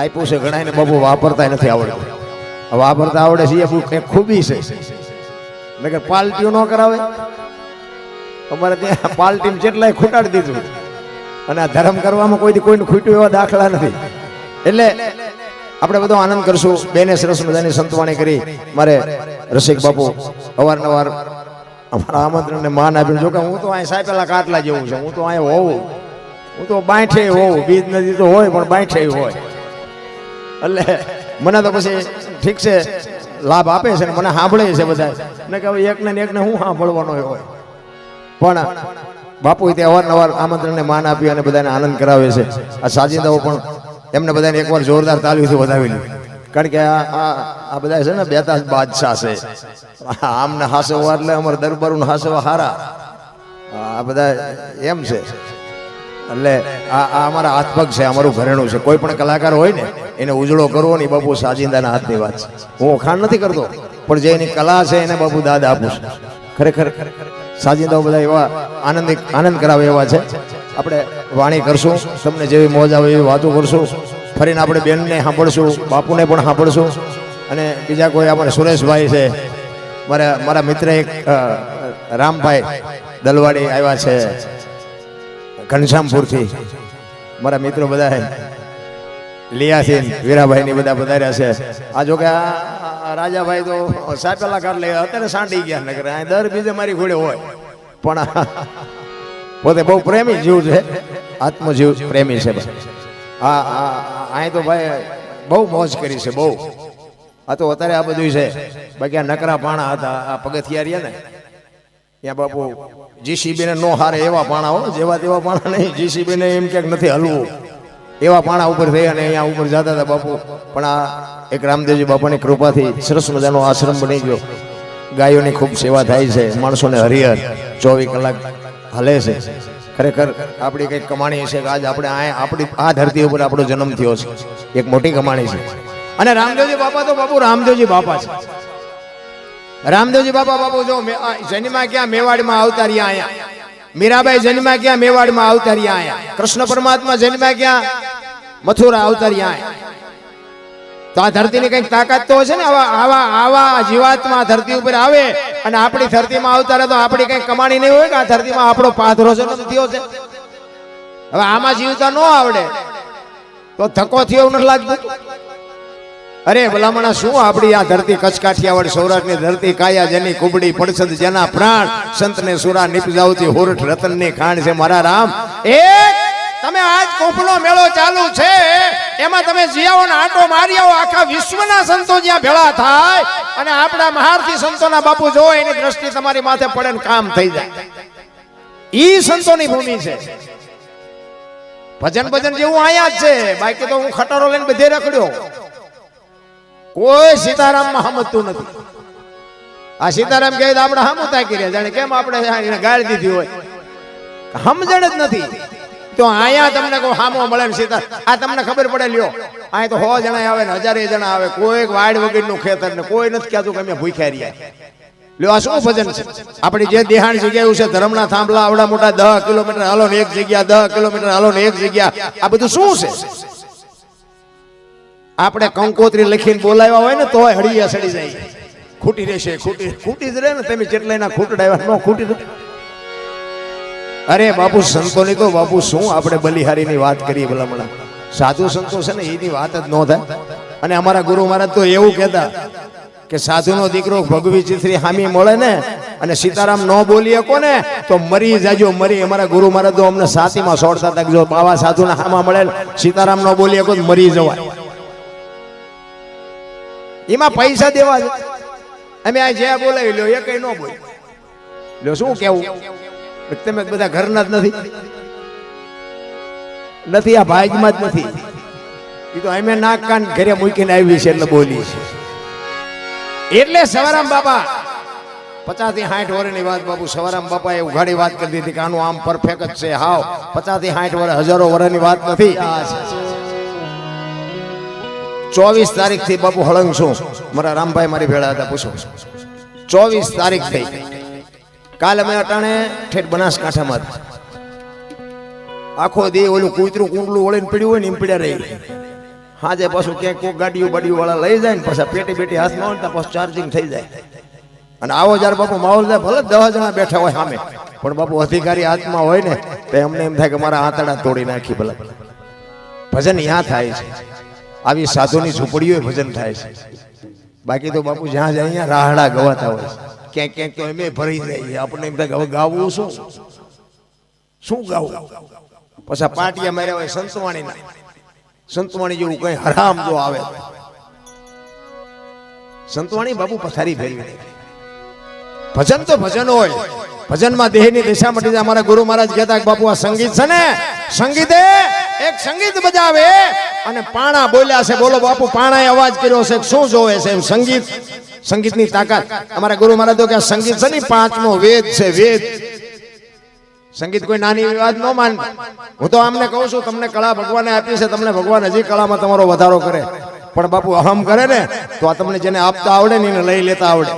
આપ્યું છે ઘણા ને બાપુ વાપરતા નથી આવડતું. વાપરતા આવડે છે એ ખૂબી છે. નકર પાલટીઓ ન કરાવે. અમારે ત્યાં પાલટી જેટલાય ખૂટાડી દીધું અને આ ધર્મ કરવામાં કોઈને ખૂટ્યું એવા દાખલા નથી. એટલે આપણે બધો આનંદ કરશું. બેને સરસ મજાની સંતવાણી કરી. મારે રસિક બાપુ અવારનવાર અમારા આમંત્રણને માન આપ્યું. જો કે હું તો અહીં સાયપેલા કાટલા જેવું છે. હું તો અહીં હોઉં, હું તો બાંઠે હોઉં. બીજ નદી તો હોય પણ બાંઠે હોય. એટલે મને તો પછી ઠીક છે લાભ આપે છે ને મને સાંભળે છે બધા. ને કે એકને હું સાંભળવાનો હોય. પણ બાપુ તે અવારનવાર આમંત્રણને માન આપી અને બધાને આનંદ કરાવે છે. આ સાજિંદાઓ પણ એમને બધાને એકવાર જોરદાર તાલીઓથી વધાવી લીધી. કારણ કે આ બધા છે ને બેતાજ બાદશાહ છે. આમને હાસવા એટલે અમારા દરબારું હાસવા હારા. આ બધા એમ છે. એટલે આ અમારા હાથપગ છે, અમારું ઘરેણું છે. કોઈ પણ કલાકાર હોય ને એને ઉજળો કરવો ને બાપુ સાજિંદાના હાથની વાત છે. હું વખાણ નથી કરતો પણ જે એની કલા છે એને બાપુ દાદ આપું છું. ખરેખર સાજિંદાઓ બધા એવા આનંદ કરાવે એવા છે. આપણે વાણી કરશું, તમને જેવી મોજ આવે એવી વાતો કરશું. ફરીને આપણે બેનને સાંભળશું, બાપુને પણ સાંભળશું. અને બીજા કોઈ આપણે સુરેશભાઈ છે, મારા મિત્ર એક રામભાઈ દલવાડી આવ્યા છે ઘનશ્યામપુરથી. મારા મિત્રો બધા લિયાસીન વીરાભાઈ ની બધા પધાર્યા છે. આ જો કે રાજાભાઈ તો સાપેલા કાઢ લે અત્યારે સાંડી ગયા. નગર દર બીજે મારી ઘોડે હોય પણ પોતે બહુ પ્રેમી જીવ છે, આત્મજીવ પ્રેમી છે. અહીં તો ભાઈ બહુ મોજ કરી છે બહુ. આ તો અત્યારે આ બધું છે. બાકી આ નકરા પાણા હતા આ પગથિયા રહ્યા ને ત્યાં બાપુ જીસીબી ને નો હારે એવા પાણા હો, જેવા તેવા પાણા નહીં. જીસીબી ને એમ ક્યાંક નથી હલવું એવા પાણા ઉપર થઈ અને અહીંયા ઉપર જતા હતા બાપુ. પણ આ એક રામદેવજી બાપાની કૃપાથી સરસ મજાનો આશ્રમ બની ગયો. ગાયોની ખૂબ સેવા થાય છે, માણસોને હરિહર 24 કલાક હલે છે. ખરેખર આપણી કંઈક કમાણી છે કે આજ આપણે આપણી આ ધરતી ઉપર આપણો જન્મ થયો છે. એક મોટી કમાણી છે. અને રામદેવજી બાપા તો બાપુ રામદેવજી બાપા છે. રામદેવજી બાપા બાપુ જો જન્મા ક્યાં મેવાડમાં આવતા રહ્યા અહીંયા. મીરાબાઈ જન્મા ક્યાં મેવાડમાં આવતા રહ્યા અહીંયા. કૃષ્ણ પરમાત્મા જન્મા ક્યાં મથુરા આવતા રહ્યા અહીંયા. તો આ ધરતીની કઈક તાકાત તો છે ને. આવા જીવાત્મા ધરતી ઉપર આવે અને આપણી ધરતીમાં આવતા રહે તો આપણી કઈ કમાણી નહીં હોય કે આ ધરતીમાં આપણો પાથરો છે થયો છે. હવે આમાં જીવતા ન આવડે તો ધક્કો થયો નથી લાગતું. અરે ભલામણા શું આપણી આ ધરતી કચ્છ કાઠિયાવાડ સૌરાષ્ટ્રની ધરતી કાયા જેની કુબડી પડસદ જેના પ્રાણ સંતને સુરા નિપજાવતી હોરઠ રતનની ખાણ છે મારા રામ. તમે આજ કોપનો મેળો ચાલુ છે એમાં તમે જીયાઓના આંટો મારી આવો. આખા વિશ્વના સંતો જ્યાં ભેળા થાય અને આપણા મહારથી સંતોના બાપુ જો એની દ્રષ્ટિ તમારી માથે પડે ને કામ થઈ જાય. ઈ સંતોની ભૂમિ છે. ભજન જેવું આયા જ છે. બાકી તો હું ખટારો લઈને બધે રખડ્યો. કોઈ સીતારામમાં સમજતું નથી. આ સીતારામ કહે આપણે હમુતા કર્યા જાણે કેમ આપણે ગાળ દીધી હોય. સમજણ જ નથી. તો આયા તમને કોઈ હામો મળે ને સીતા આ તમને ખબર પડે. લ્યો અહીંયા તો 100 જણા આવે ને 1000 જણા આવે. કોઈ વાડ વગરનું ખેતર ને કોઈ નથી કહેતું કે અમે ભૂખ્યા રહ્યા. લ્યો આ શું ભજન છે? આપણી જે દેહાણ જગ્યા છે ધર્મના થાંભલા આવડા મોટા 10 કિલોમીટર હાલો ને એક જગ્યા, 10 કિલોમીટર હાલો ને એક જગ્યા. આ બધું શું છે? આપણે કંકોત્રી લખીને બોલાવ્યા હોય ને તો હળિયા સડી જાય. ખૂટી રહેશે, ખૂટી જ રહે ને. તમે જેટલા ખૂટડાવ્યા ન ખૂટી. અરે બાપુ સંતોની તો બાપુ શું આપણે બલિહારીની વાત કરીએ ભલામણા. સાધુ સંતો છે ને એની વાત જ ન થાય. અને અમારા ગુરુ મહારાજ તો એવું કહેતા કે સાધુનો દીકરો ભગવી ચિત્રી હામી મળે ને અને સીતારામ ન બોલી શકો ને તો મરી જાજો મરી. અમારા ગુરુ મહારાજ તો અમને સાતીમાં છોડતા હતા કે જો બાવા સાધુના હામા મળે સીતારામ ન બોલી શકો તો મરી જવાય. એમાં પૈસા દેવા છે. અમે આ જે બોલાવી લ્યો એ કઈ ન બોલ લ્યો. શું કેવું? તમે બધા ઘરના જ નથી. આ ભાગમાં જ નથી. એ તો અમે નાક કાન ઘરે મૂકીને આવી છે એટલે બોલી છે. એટલે સવારામ બાપા 50 થી 60 વર્ષની વાત બાપુ સવારામ બાપા એ ઉઘાડી વાત કરી દીધી કે આનું આમ પરફેક્ટ જ છે. હાવ 50 થી 60 વર્ષ હજારો વર્ષની વાત નથી. 24 તારીખ થી બાપુ હળંગ છું. મારા રામભાઈ મારી ભેળા હતા. પૂછો 24 તારીખ થઈ. કાલ અમે અટાણે ઠેઠ બનાસકાંઠામાં આખો દી ઓલું કૂતરું કુંડલું વળીને પડ્યું હોય ને એમ પડ્યા રહી. હાજે પાછું ક્યાંક કોઈક ગાડીઓ બાડીઓ વાળા લઈ જાય ને પછી પેટી બેટી હાથમાં હોય ને પાછું ચાર્જિંગ થઈ જાય. અને આવો જ્યારે બાપુ માહોલ થાય ભલે 10 જણા બેઠા હોય સામે, પણ બાપુ અધિકારી હાથમાં હોય ને તો એમને એમ થાય કે મારા આંતરડા તોડી નાખી. ભલે ભજન ત્યાં થાય છે, આવી સાધુની ઝૂંપડીઓ ભજન થાય છે. બાકી તો બાપુ જ્યાં જાય અહીંયા રાહડા ગવાતા હોય, ક્યાંક ક્યાંક તો એમ ભરી જાય. આપણને એમ થાય કે હવે ગાવું શું ગાવું. પછી પાટિયા માર્યા હોય સંતવાણી જેવું કઈ હરામ જો આવે, સંતવાણી બાપુ પથારી ફેરવી દે. ભજન તો ભજન હોય, ભજનમાં દેહની દિશા મટી જાય. અમારા ગુરુ મહારાજ કહેતા કે બાપુ આ સંગીત છે ને, સંગીતે એક સંગીત બજાવે અને પાણા બોલ્યા છે. બોલો બાપુ પાણાએ અવાજ કર્યો છે, શું જોવે છે? એમ સંગીત, સંગીતની તાકાત. અમારા ગુરુ મહારાજ તો કે સંગીત છે ને 5મો વેદ છે, વેદ. સંગીત કોઈ નાની વાત ન માન. હું તો આમને કહું છું, તમને કળા ભગવાને આપી છે, તમને ભગવાન હજી કળામાં તમારો વધારો કરે. પણ બાપુ અહમ કરે ને તો આ તમને જેને આપતા આવડે ને એને લઈ લેતા આવડે.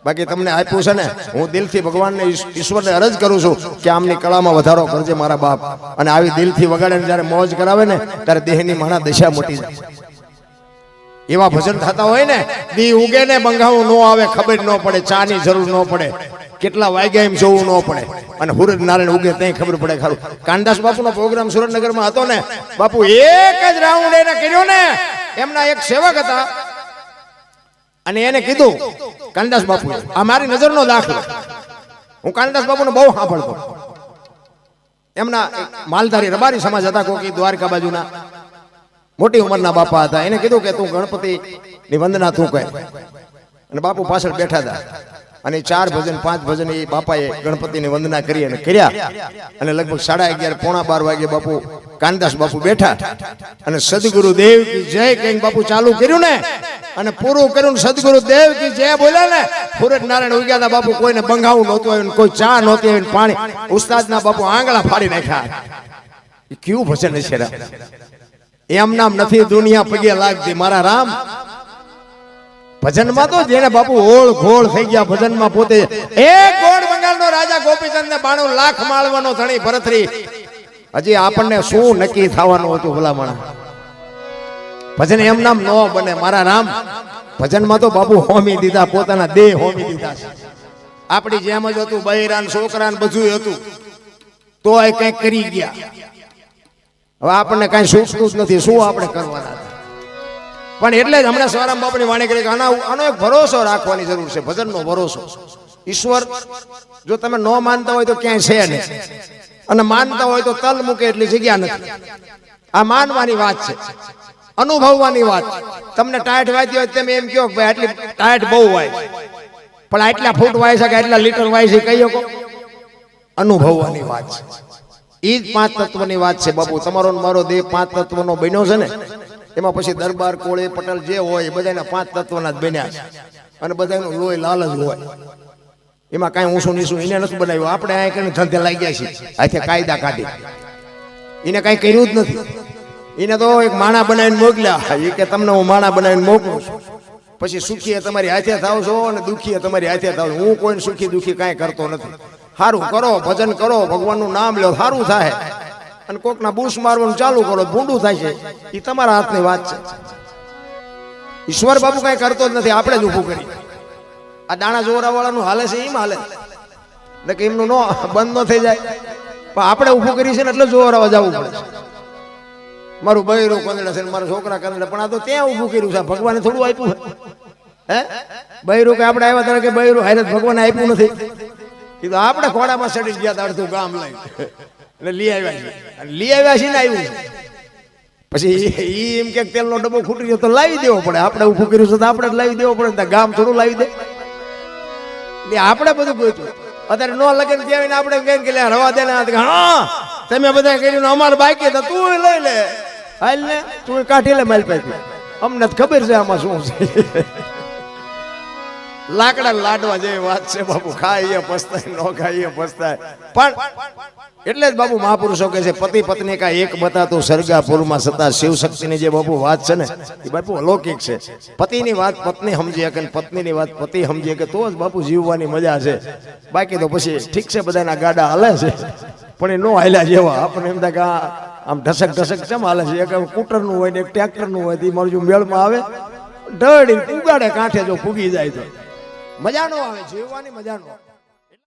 બાકી તમને આપ્યું છે ને, હું દિલથી ભગવાનને ઈશ્વરને અરજ કરું છું કે આમની કળામાં વધારો કરજે મારા બાપ. અને આવી દિલથી વગાડે ને જ્યારે મોજ કરાવે ને ત્યારે દેહની માણા દશા મોટી જાય. એવા ભજન થતા હોય ને, દી ઉગે ને બંગાવું ન આવે, ખબર ન પડે, ચાની જરૂર ન પડે, કેટલા વાગ્યા એમ જોવું ન પડે, અને સૂરજ નારાયણ ઉગે ત્યાં ખબર પડે. ખરું કાનદાસ બાપુનો પ્રોગ્રામ સુરેન્દ્રનગરમાં હતો ને, બાપુ એક જ રાઉન્ડ એને કર્યો ને, એમના એક સેવક હતા અને એને કીધું કાનદાસ બાપુ, આ મારી નજરનો દાખલો, હું કાનદાસ બાપુને બહુ સાંભળતો. એમના માલધારી રબારી સમાજ હતા, કોકી દ્વારકા બાજુના મોટી ઉંમરના બાપા હતા. એને કીધું કે તું ગણપતિ ની વંદના તું કહે. અને બાપુ પાછળ બેઠા હતા અને 4 ભજન 5 ભજન એ બાપાએ ગણપતિની વંદના કરી અને કર્યા. અને લગભગ 11:30 પોણા 12 વાગે બાપુ કાનદાસ બાપુ બેઠા અને સદગુરુ દેવ કી જય કહીને બાપુ ચાલુ કર્યું ને, અને પૂરું કર્યું. સદગુરુ દેવ કી જય બોલ્યા ને, સૂરજ નારાયણ ઉગ્યા હતા. બાપુ કોઈને બંગાવું નહોતું આવ્યું, કોઈ ચા નહોતી આવી, પાણી ઉસ્તાદના બાપુ આંગળા ફાડી નાખ્યા. એ કેવું ભજન છે રા. એમ નામ નથી દુનિયા પગે લાગતી મારા રામ. ભજનમાં તો જેને બાપુ ઓળ ઘોળ થઈ ગયા ભજનમાં, પોતે એક ગોળ બંગાળનો રાજા ગોપીચંદ ને 92 લાખ માળવાનો ધણી ભરતરી. હજી આપણને શું નક્કી થવાનું હતું ભલામણા? ભજન એમ નામ ન બને મારા રામ. ભજનમાં તો બાપુ હોમી દીધા, પોતાના દેહ હોમી દીધા છે. આપણી જેમ જ હતું, બૈરાન છોકરાન બધું હતું, તો એ કંઈક કરી ગયા. હવે આપણને કઈ સૂચતું જ નથી, શું આપણે કરવાના? પણ એટલે જ હમણાં સવારામ બાપની વાણી કરી કે આનો એક ભરોસો રાખવાની જરૂર છે, ભજનનો ભરોસો. ઈશ્વર જો તમે ન માનતા હોય તો ક્યાંય છે નહીં, અને માનતા હોય તો તલ મૂકે એટલી જગ્યા નથી. આ માનવાની વાત છે, અનુભવવાની વાત. તમને ટાઈટ વાંચી હોય તમે એમ કહો કે ભાઈ આટલી ટાઈટ બહુ વાય, પણ આટલા ફૂટ વાય છે કે આટલા લીટર વાય છે કહી શકો? અનુભવવાની વાત છે. એ જ 5 તત્વની વાત છે બાપુ. તમારો મારો દેહ 5 તત્વનો બન્યો છે ને, એમાં પછી દરબાર કોળે પટેલ જે હોય એ બધાના 5 તત્વના જ બન્યા છે. અને બધાનું લોહી લાલ જ હોય, એમાં કાંઈ ઊંસું નીસું એને નથી બનાવ્યું. આપણે આ કઈ ધંધે લાગ્યા છીએ, આથી કાયદા કાઢી. એને કાંઈ કર્યું જ નથી. એને તો એક માણા બનાવીને મોકલ્યા, એ કે તમને હું માણા બનાવીને મોકલું છું, પછી સુખી તમારી હાથે થાવ છો અને દુખી તમારી હાથે થાવ છો. હું કોઈને સુખી દુખી કાંઈ કરતો નથી. સારું કરો, ભજન કરો, ભગવાનનું નામ લો, સારું થાય. અને કોકના બૂસ મારવાનું ચાલુ કરો, ભૂંડું થાય છે, એ તમારા હાથની વાત છે. ઈશ્વર બાપુ કઈ કરતો જ નથી, આપણે જ ઊભું કરી. આ દાણા જોરા વાળાનું હાલે છે એમ હાલે, એટલે કે એમનું બંધ ન થઈ જાય. પણ આપણે ઊભું કરી છે ને એટલે જોરાવા જવું પડે છે. મારું બૈરું કંદડા છે, મારા છોકરા કંદડા, પણ આ તો ત્યાં ઊભું કર્યું છે. ભગવાને થોડું આપ્યું હે? બૈરું કે આપણે આવ્યા ત્યારે કે બૈરું હારે ભગવાને આપ્યું નથી. એ તો આપણે ખોડામાં ચડી ગયા, અડધું ગામ લઈ એટલે લઈ આવ્યા છે. લઈ આવ્યા છે ને આવ્યું છે. પછી એમ કે તેલનો ડબ્બો ખૂટી ગયો તો લાવી દેવો પડે. આપણે ઊભું કર્યું છે તો આપણે જ લાવી દેવો પડે. ગામ થોડું લાવી દે. એટલે આપણે બધું ગોચ્યું. અત્યારે નો લગન કહેવાય આપણે કહીને કે રવા દે ને, હા તમે બધા કર્યું અમારે બાકી હતા, તું લઈ લે, હાલ ને તું કાઢી લે મારી પાસે, અમને ખબર છે આમાં શું છે. લાકડા લાડવા જેવી વાત છે બાપુ. ખાઈએ પસ્તાય, ન ખાઈએ પસ્તાય. પણ એટલે જ બાપુ મહાપુરુષો કહે છે, પતિ પત્ની કા એક બતાતું સરગાપુરમાં સતા શિવ શક્તિની જે બાપુ વાત છે ને, એ બાપુ અલૌકિક છે. પતિની વાત પત્ની સમજી શકે, પત્નીની વાત પતિ સમજી શકે, તો જ બાપુ જીવવાની મજા છે. બાકી તો પછી ઠીક છે, બધાના ગાડા હાલે છે, પણ એ નો હાલ્યા જેવા. આપણને એમ થાય કે આમ ઢસક ઢસક ચમ હાલે છે એક સ્કૂટરનું હોય ને એક ટ્રેક્ટરનું હોય તે મારું જો મેળમાં આવે ઢળી ઉગાડે કાંઠે જો ફૂગી જાય તો મજા ન આવે જીવવાની મજા ન આવે